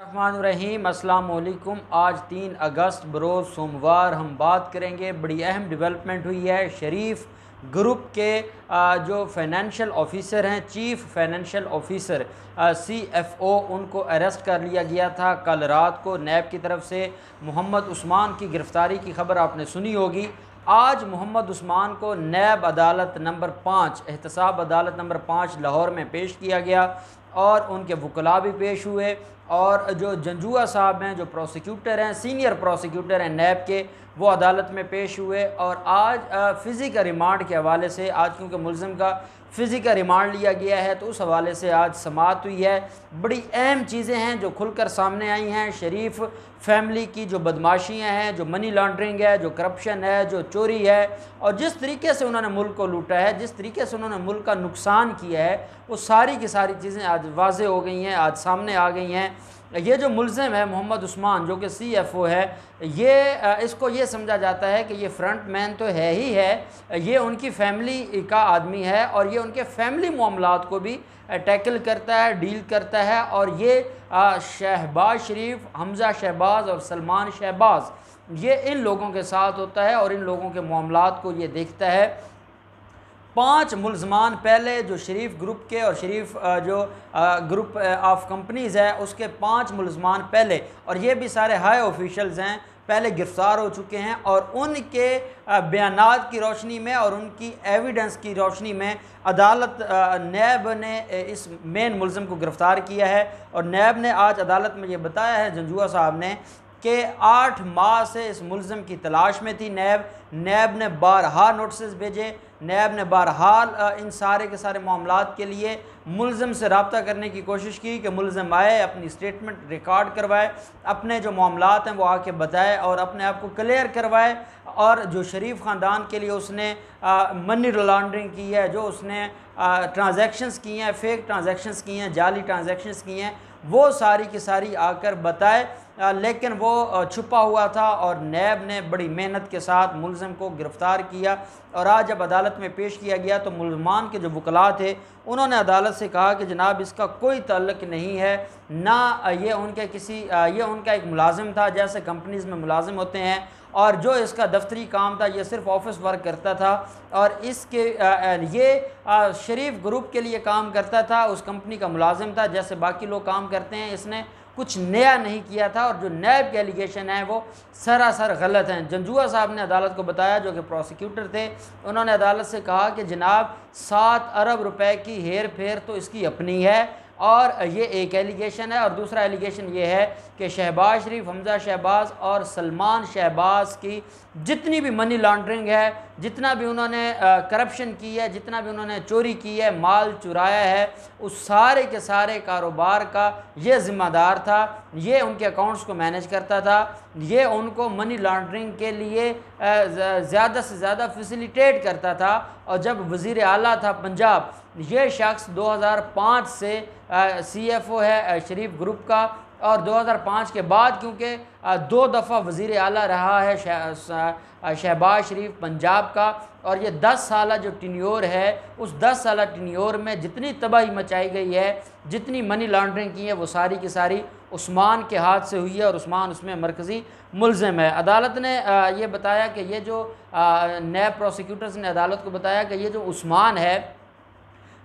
रहीम अस्सलाम वालेकुम। आज 3 अगस्त बरोज़ सोमवार हम बात करेंगे, बड़ी अहम डेवलपमेंट हुई है। शरीफ ग्रुप के जो फाइनेंशियल ऑफिसर हैं, चीफ़ फाइनेंशियल ऑफिसर CFO, उनको अरेस्ट कर लिया गया था कल रात को नैब की तरफ से। मोहम्मद उस्मान की गिरफ़्तारी की खबर आपने सुनी होगी। आज मोहम्मद उस्मान को नैब अदालत नंबर 5 एहतसाब अदालत नंबर 5 लाहौर में पेश किया गया और उनके वकला भी पेश हुए। और जो जंजुआ साहब हैं, जो प्रोसिक्यूटर हैं, सीनियर प्रोसिक्यूटर हैं नैब के, वो अदालत में पेश हुए। और आज फ़िज़िकल रिमांड के हवाले से, आज क्योंकि मुलज़िम का फ़िज़िकल रिमांड लिया गया है तो उस हवाले से आज समाअत हुई है। बड़ी अहम चीज़ें हैं जो खुलकर सामने आई हैं। शरीफ फैमिली की जो बदमाशियाँ हैं, जो मनी लॉन्ड्रिंग है, जो करप्शन है, जो चोरी है, और जिस तरीके से उन्होंने मुल्क को लूटा है, जिस तरीके से उन्होंने मुल्क का नुकसान किया है, वो सारी की सारी चीज़ें आज वाज़े हो गई हैं, आज सामने आ गई हैं। ये जो मुलज़िम है मोहम्मद उस्मान, जो कि CFO है, ये इसको ये समझा जाता है कि ये फ्रंट मैन तो है ही है, ये उनकी फैमिली का आदमी है और ये उनके फैमिली मामलात को भी टैकल करता है, डील करता है। और ये शहबाज शरीफ, हमज़ा शहबाज और सलमान शहबाज, ये इन लोगों के साथ होता है और इन लोगों के मामलात को ये देखता है। 5 मुलजमान पहले जो शरीफ ग्रुप के और शरीफ जो ग्रुप ऑफ कंपनीज़ है उसके 5 मुलजमान पहले, और ये भी सारे हाई ऑफिशल्स हैं, पहले गिरफ़्तार हो चुके हैं। और उनके बयानात की रोशनी में और उनकी एविडेंस की रोशनी में अदालत नैब ने इस मेन मुलज़िम को गिरफ़्तार किया है। और नैब ने आज अदालत में ये बताया है, जंजुआ साहब ने, कि 8 माह से इस मुलज़िम की तलाश में थी नैब ने बारहा नोटिस भेजे, नैब ने बहरहाल इन सारे के सारे मामलात के लिए मुलज़िम से रब्ता करने की कोशिश की कि मुलज़िम आए, अपनी स्टेटमेंट रिकॉर्ड करवाए, अपने जो मामलात हैं वो आके बताए और अपने आप को क्लियर करवाए। और जो शरीफ ख़ानदान के लिए उसने मनी लॉन्ड्रिंग की है, जो उसने ट्रांजैक्शंस की हैं, फ़ेक ट्रांजैक्शंस की हैं, जाली ट्रांजैक्शंस की हैं, वो सारी की सारी आकर बताए। लेकिन वो छुपा हुआ था और नैब ने बड़ी मेहनत के साथ मुलज़िम को गिरफ़्तार किया। और आज जब अदालत में पेश किया गया तो मुलज़मान के जो वकला थे उन्होंने अदालत से कहा कि जनाब इसका कोई ताल्लुक़ नहीं है, ना ये उनके किसी ये उनका एक मुलाजिम था, जैसे कंपनीज़ में मुलाजिम होते हैं, और जो इसका दफ्तरी काम था ये सिर्फ ऑफिस वर्क करता था और इसके ये शरीफ ग्रुप के लिए काम करता था, उस कंपनी का मुलाजिम था जैसे बाकी लोग काम करते हैं। इसने कुछ नया नहीं किया था और जो नैब के एलिगेशन है वो सरासर गलत हैं। जंजुआ साहब ने अदालत को बताया, जो कि प्रोसिक्यूटर थे, उन्होंने अदालत से कहा कि जनाब 7 अरब रुपए की हेर फेर तो इसकी अपनी है, और ये एक एलिगेशन है। और दूसरा एलिगेशन ये है कि शहबाज शरीफ, हमज़ा शहबाज और सलमान शहबाज की जितनी भी मनी लॉन्ड्रिंग है, जितना भी उन्होंने करप्शन की है, जितना भी उन्होंने चोरी की है, माल चुराया है, उस सारे के सारे कारोबार का ये ज़िम्मेदार था, ये उनके अकाउंट्स को मैनेज करता था, ये उनको मनी लॉन्ड्रिंग के लिए ज़्यादा से ज़्यादा फैसिलिटेट करता था। और जब वज़ीर आला था पंजाब, ये शख्स 2005 से CFO है शरीफ ग्रुप का, और 2005 के बाद क्योंकि 2 दफ़ा वज़ीर आला रहा है शहबाज शरीफ पंजाब का, और ये 10 साल जो टिन्योर है, उस 10 साल टिन्योर में जितनी तबाही मचाई गई है, जितनी मनी लॉन्ड्रिंग की है, वो सारी की सारी उस्मान के हाथ से हुई है और उस्मान उसमें मरकज़ी मुलज़िम है। अदालत ने ये बताया कि ये जो नैब प्रोसिक्यूटर्स ने अदालत को बताया कि ये जो उस्मान है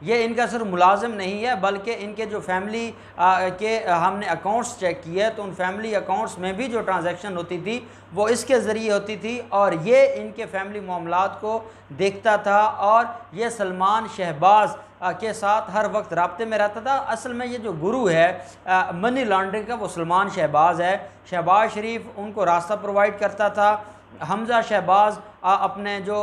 ये इनका सिर्फ मुलाजिम नहीं है, बल्कि इनके जो फैमिली के हमने अकाउंट्स चेक किए तो उन फैमिली अकाउंट्स में भी जो ट्रांजैक्शन होती थी वो इसके ज़रिए होती थी, और ये इनके फैमिली मामलात को देखता था और ये सलमान शहबाज के साथ हर वक्त राब्ते में रहता था। असल में ये जो गुरु है मनी लॉन्ड्रिंग का, वो सलमान शहबाज है। शहबाज शरीफ उनको रास्ता प्रोवाइड करता था, हमज़ा शहबाज अपने जो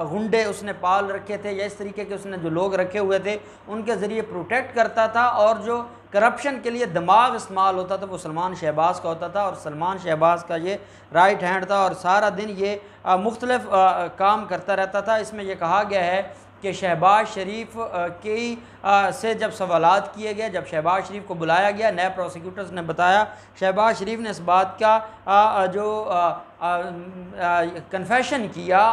गुंडे उसने पाल रखे थे या इस तरीके के उसने जो लोग रखे हुए थे उनके ज़रिए प्रोटेक्ट करता था, और जो करप्शन के लिए दिमाग इस्तेमाल होता था वो सलमान शहबाज का होता था, और सलमान शहबाज का ये राइट हैंड था और सारा दिन ये मुख्तलिफ काम करता रहता था। इसमें यह कहा गया है कि शहबाज शरीफ की से जब सवालात किए गए, जब शहबाज शरीफ को बुलाया गया, नए प्रोसिक्यूटर्स ने बताया, शहबाज शरीफ ने इस बात का जो कन्फेशन किया,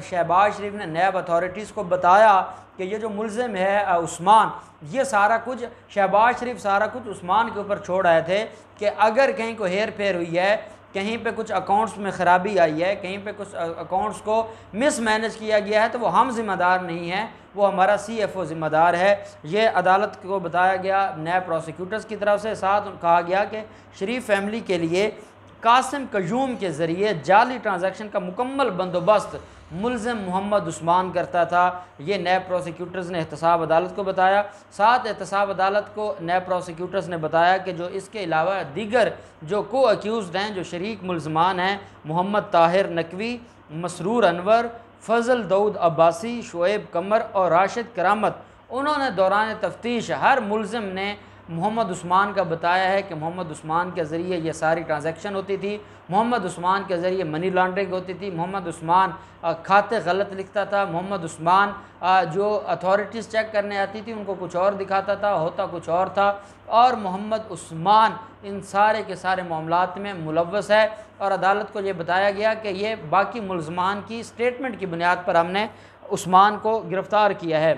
शहबाज शरीफ ने नैब अथॉरिटीज़ को बताया कि ये जो मुलज़िम है उस्मान, ये सारा कुछ शहबाज शरीफ सारा कुछ उस्मान के ऊपर छोड़ आए थे कि अगर कहीं को हेर फेर हुई है, कहीं पे कुछ अकाउंट्स में ख़राबी आई है, कहीं पे कुछ अकाउंट्स को मिसमैनेज किया गया है, तो वो हम ज़िम्मेदार नहीं हैं, वो हमारा CFO ज़िम्मेदार है। ये अदालत को बताया गया नए प्रोसिक्यूटर्स की तरफ से। साथ कहा गया कि शरीफ फैमिली के लिए कासिम कयूम के ज़रिए जाली ट्रांजैक्शन का मुकम्मल बंदोबस्त मुलज़िम मोहम्मद उस्मान करता था। ये नए प्रोसिक्यूटर्स ने एहतसाब अदालत को बताया। साथ एहतसाब अदालत को नए प्रोसिक्यूटर्स ने बताया कि जो इसके अलावा दीगर जो को अक्यूज़ड हैं, जो शरीक मुलज़मान हैं, मोहम्मद ताहिर नकवी, मसरूर अनवर, फ़ज़ल दाऊद अब्बासी, शुएब कमर और राशिद करामत, उन्होंने दौरान तफ्तीश हर मुलज़िम ने मोहम्मद उस्मान का बताया है कि मोहम्मद उस्मान के ज़रिए ये सारी ट्रांजैक्शन होती थी, मोहम्मद उस्मान के ज़रिए मनी लॉन्ड्रिंग होती थी, मोहम्मद उस्मान खाते गलत लिखता था, मोहम्मद उस्मान जो अथॉरिटीज़ चेक करने आती थी उनको कुछ और दिखाता था, होता कुछ और था, और मोहम्मद उस्मान इन सारे के सारे मामलात में मुलव्वस है। और अदालत को ये बताया गया कि ये बाकी मुलज़मान की स्टेटमेंट की बुनियाद पर हमने उस्मान को गिरफ़्तार किया है।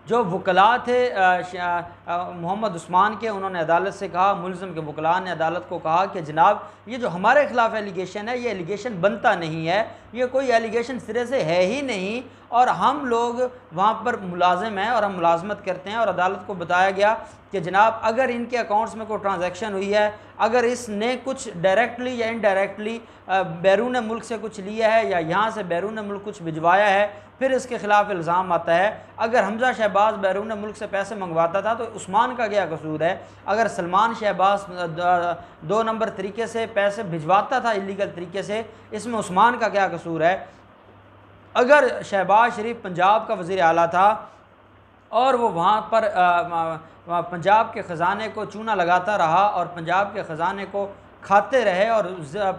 जो वकला थे मोहम्मद उस्मान के, उन्होंने अदालत से कहा, मुलज़िम के वकला ने अदालत को कहा कि जनाब ये जो हमारे ख़िलाफ़ एलिगेशन है, ये एलिगेशन बनता नहीं है, ये कोई एलिगेशन सिरे से है ही नहीं, और हम लोग वहाँ पर मुलाजिम हैं और हम मुलाजमत करते हैं। और अदालत को बताया गया कि जनाब अगर इनके अकाउंट्स में कोई ट्रांजैक्शन हुई है, अगर इसने कुछ डायरेक्टली या इनडायरेक्टली बैरून मुल्क से कुछ लिया है या यहाँ से बैरून मुल्क कुछ भिजवाया है, फिर इसके ख़िलाफ़ इल्ज़ाम आता है। अगर हमज़ा शहबाज बैरून मुल्क से पैसे मंगवाता था तो उस्मान का क्या कसूर है? अगर सलमान शहबाज 2 नंबर तरीके से पैसे भिजवाता था इलीगल तरीके से, इसमें उस्मान का क्या कसूर है? अगर शहबाज शरीफ पंजाब का वज़ीर आला था और वो वहाँ पर पंजाब के ख़जाने को चूना लगाता रहा और पंजाब के ख़जाने को खाते रहे और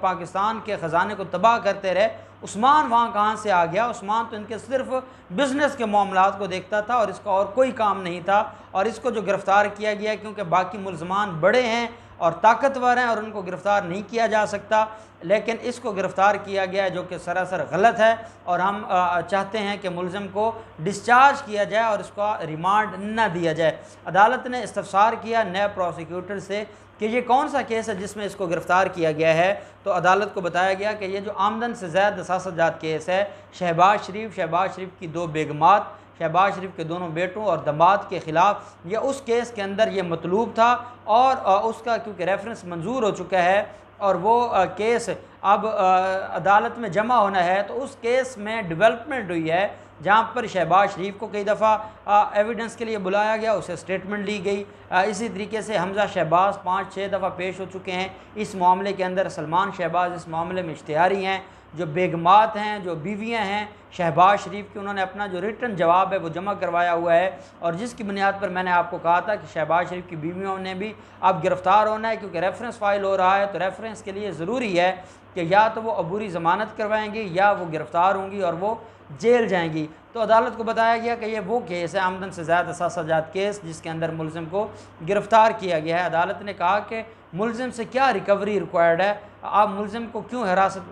पाकिस्तान के ख़जाने को तबाह करते रहे, उस्मान वहाँ कहाँ से आ गया? उस्मान तो इनके सिर्फ बिज़नेस के मामलात को देखता था और इसका और कोई काम नहीं था। और इसको जो गिरफ़्तार किया गया क्योंकि बाकी मुलज़मान बड़े हैं और ताकतवर हैं और उनको गिरफ़्तार नहीं किया जा सकता, लेकिन इसको गिरफ़्तार किया गया जो कि सरासर गलत है। और हम चाहते हैं कि मुलज़िम को डिस्चार्ज किया जाए और इसका रिमांड न दिया जाए। अदालत ने इस्तफ़सार किया नए प्रोसिक्यूटर से कि ये कौन सा केस है जिसमें इसको गिरफ़्तार किया गया है, तो अदालत को बताया गया कि ये जो आमदन से ज़्यादा असासजात केस है, शहबाज शरीफ की 2 बेगमात, शहबाज शरीफ के दोनों बेटों और दमाद के ख़िलाफ़, यह उस केस के अंदर ये मतलूब था और उसका क्योंकि रेफरेंस मंजूर हो चुका है और वो केस अब अदालत में जमा होना है, तो उस केस में डेवलपमेंट हुई है जहाँ पर शहबाज शरीफ को कई दफ़ा एविडेंस के लिए बुलाया गया, उसे स्टेटमेंट ली गई। इसी तरीके से हमज़ा शहबाज 5-6 दफ़ा पेश हो चुके हैं इस मामले के अंदर। सलमान शहबाज इस मामले में इश्तिहारी हैं। जो बेगमात हैं, जो बीवियाँ हैं शहबाज शरीफ की, उन्होंने अपना जो रिटन जवाब है वो जमा करवाया हुआ है और जिसकी बुनियाद पर मैंने आपको कहा था कि शहबाज शरीफ की बीवियों ने भी अब गिरफ़्तार होना है क्योंकि रेफरेंस फ़ाइल हो रहा है। तो रेफरेंस के लिए ज़रूरी है कि या तो वो अबूरी ज़मानत करवाएंगी या वो गिरफ़्तार होंगी और वो जेल जाएंगी। तो अदालत को बताया गया कि ये वो केस है आमदन से ज़्यादा असासजात केस जिसके अंदर मुलज़िम को गिरफ़्तार किया गया है। अदालत ने कहा कि मुलज़िम से क्या रिकवरी रिक्वायर्ड है, आप मुलज़िम को क्यों हिरासत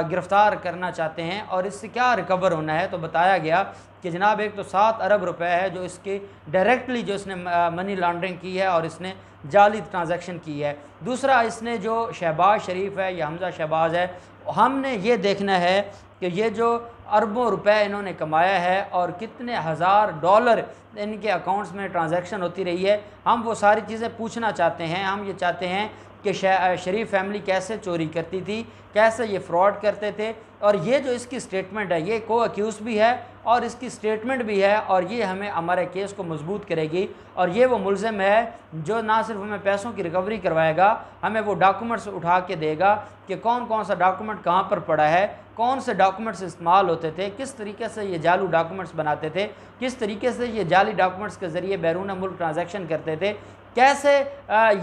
गिरफ़्तार करना चाहते हैं और इससे क्या रिकवर होना है। तो बताया गया कि जनाब एक तो 7 अरब रुपए है जो इसकी डायरेक्टली जो इसने मनी लॉन्ड्रिंग की है और इसने जाली ट्रांजैक्शन की है। दूसरा, इसने जो शहबाज शरीफ है या हमज़ा शहबाज है, हमने ये देखना है कि ये जो अरबों रुपए इन्होंने कमाया है और कितने हज़ार डॉलर इनके अकाउंट्स में ट्रांजैक्शन होती रही है, हम वो सारी चीज़ें पूछना चाहते हैं। हम ये चाहते हैं कि शरीफ फैमिली कैसे चोरी करती थी, कैसे ये फ्रॉड करते थे, और ये जो इसकी स्टेटमेंट है ये को अक्यूज़ भी है और इसकी स्टेटमेंट भी है और ये हमें हमारे केस को मजबूत करेगी। और ये वो मुलज़िम है जो ना सिर्फ हमें पैसों की रिकवरी करवाएगा, हमें वो डॉक्यूमेंट्स उठा के देगा कि कौन कौन सा डॉक्यूमेंट कहाँ पर पड़ा है, कौन से डॉक्यूमेंट्स इस्तेमाल होते थे, किस तरीके से ये जालू डॉक्यूमेंट्स बनाते थे, किस तरीके से ये जाली डॉक्यूमेंट्स के ज़रिए बैरून मुल्क ट्रांजैक्शन करते थे, कैसे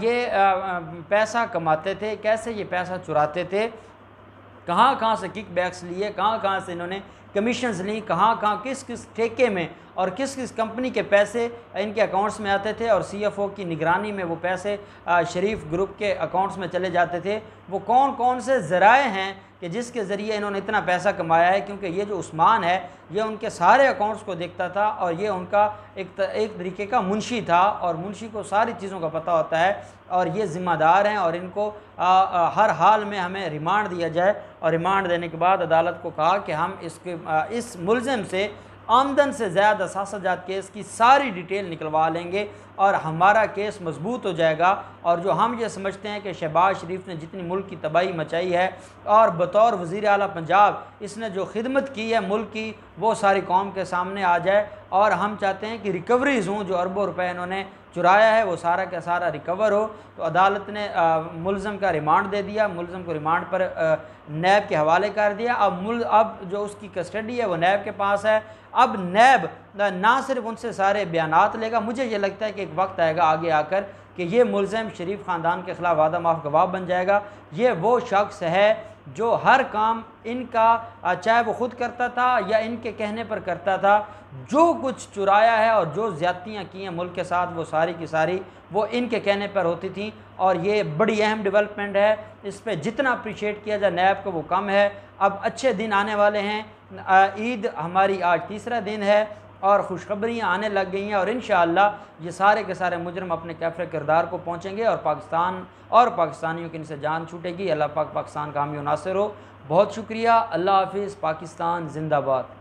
ये पैसा कमाते थे, कैसे ये पैसा चुराते थे, कहाँ कहाँ से किक बैक्स लिए, कहाँ कहाँ से इन्होंने कमीशंस ली, कहाँ कहाँ किस किस ठेके में और किस किस कंपनी के पैसे इनके अकाउंट्स में आते थे और CFO की निगरानी में वो पैसे शरीफ ग्रुप के अकाउंट्स में चले जाते थे। वो कौन कौन से ज़राए हैं कि जिसके ज़रिए इन्होंने इतना पैसा कमाया है, क्योंकि ये जो उस्मान है ये उनके सारे अकाउंट्स को देखता था और ये उनका एक तरीके का मुंशी था और मुंशी को सारी चीज़ों का पता होता है और ये ज़िम्मेदार हैं और इनको हर हाल में हमें रिमांड दिया जाए। और रिमांड देने के बाद अदालत को कहा कि हम इस मुलज़िम से आमदन से ज़्यादा सासाजात केस की सारी डिटेल निकलवा लेंगे और हमारा केस मजबूत हो जाएगा। और जो हम ये समझते हैं कि शहबाज शरीफ ने जितनी मुल्क की तबाही मचाई है और बतौर वज़ीर आला पंजाब इसने जो खिदमत की है मुल्क की, वो सारी कौम के सामने आ जाए। और हम चाहते हैं कि रिकवरीज़ हों, जो अरबों रुपए इन्होंने चुराया है वो सारा का सारा रिकवर हो। तो अदालत ने मुलज़म का रिमांड दे दिया, मुलज़म को रिमांड पर नैब के हवाले कर दिया। अब जो उसकी कस्टडी है वो नैब के पास है। अब नैब ना सिर्फ उनसे सारे बयानात लेगा, मुझे ये लगता है कि एक वक्त आएगा आगे आकर कि ये मुलज़म शरीफ ख़ानदान के ख़िलाफ़ वादा माफ़ गवाह बन जाएगा। ये वो शख्स है जो हर काम इनका चाहे वो ख़ुद करता था या इनके कहने पर करता था, जो कुछ चुराया है और जो ज़्यादतियाँ की हैं मुल्क के साथ वो सारी की सारी वो इनके कहने पर होती थी। और ये बड़ी अहम डेवलपमेंट है, इस पर जितना अप्रिशिएट किया जाए नैब को वो कम है। अब अच्छे दिन आने वाले हैं, ईद हमारी आज तीसरा दिन है और खुशखबरियाँ आने लग गई हैं और इंशाअल्लाह ये सारे के सारे मुजरम अपने कैफ़े किरदार को पहुँचेंगे और पाकिस्तान और पाकिस्तानियों की इनसे जान छूटेगी। अल्लाह पाक पाकिस्तान का हामी नासिर हो। बहुत शुक्रिया। अल्लाह हाफ़िज़। पाकिस्तान जिंदाबाद।